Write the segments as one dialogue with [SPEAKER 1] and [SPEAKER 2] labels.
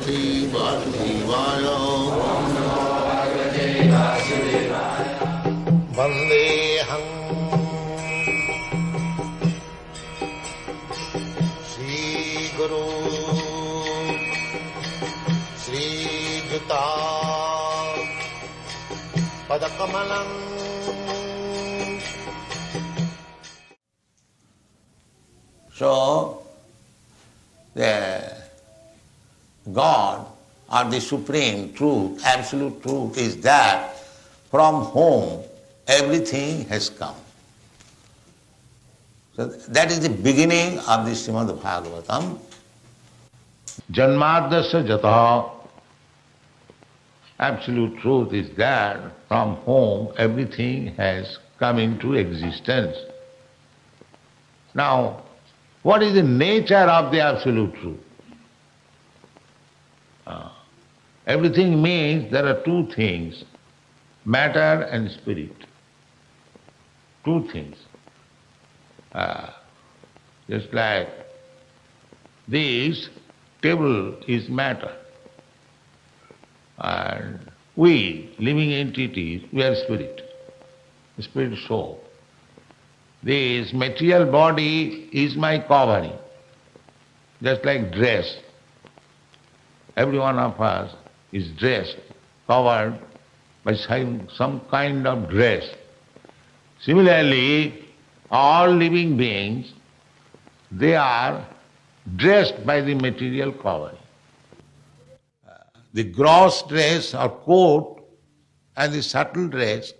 [SPEAKER 1] Bhagavate Vasudevaya. Vandeham Shri Guru Shri Juta Padakamalam. So, the God or the supreme truth, absolute truth is that from whom everything has come. So that is the beginning of the Srimad Bhagavatam. Janmadasya jataha. Absolute truth is that from whom everything has come into existence. Now, what is the nature of the absolute truth? Everything means there are two things, matter and spirit. Two things. Just like this table is matter, and we, living entities, we are spirit, spirit soul. This material body is my covering, just like dress. Every one of us is dressed, covered by some kind of dress. Similarly, all living beings, they are dressed by the material covering. The gross dress or coat and the subtle dress.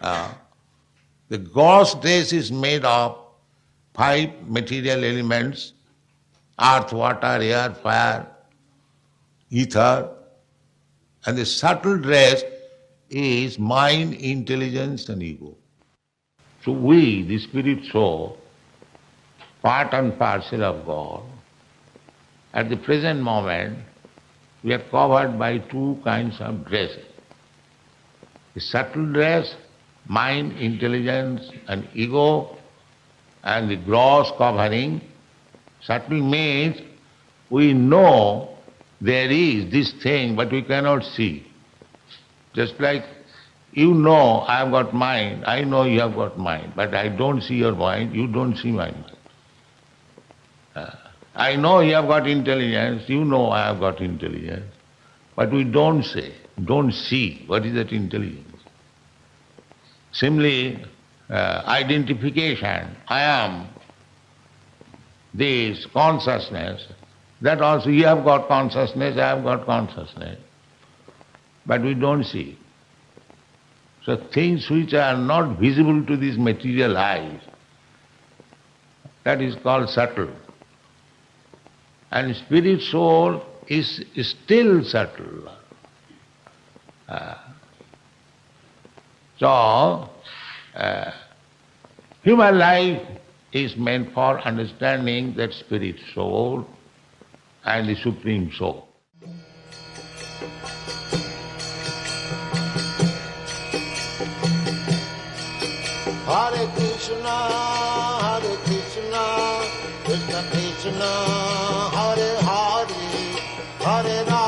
[SPEAKER 1] The gross dress is made of 5 material elements: earth, water, air, fire, ether. And the subtle dress is mind, intelligence and ego. So we, the spirit soul, part and parcel of God, at the present moment we are covered by 2 kinds of dresses. The subtle dress, mind, intelligence and ego, and the gross covering. Subtle means we know there is this thing but we cannot see. Just like you know I have got mind, I know you have got mind, but I don't see your mind, you don't see my mind. I know you have got intelligence, you know I have got intelligence, but we don't see what is that intelligence. Similarly, identification, I am this consciousness, that also you have got consciousness, I have got consciousness, but we don't see. So things which are not visible to these material eyes, that is called subtle. And spirit soul is still subtle. Human life is meant for understanding that spirit soul and the Supreme Soul. Hare Krishna, Krishna Krishna, Hare Hare, Hare Rama.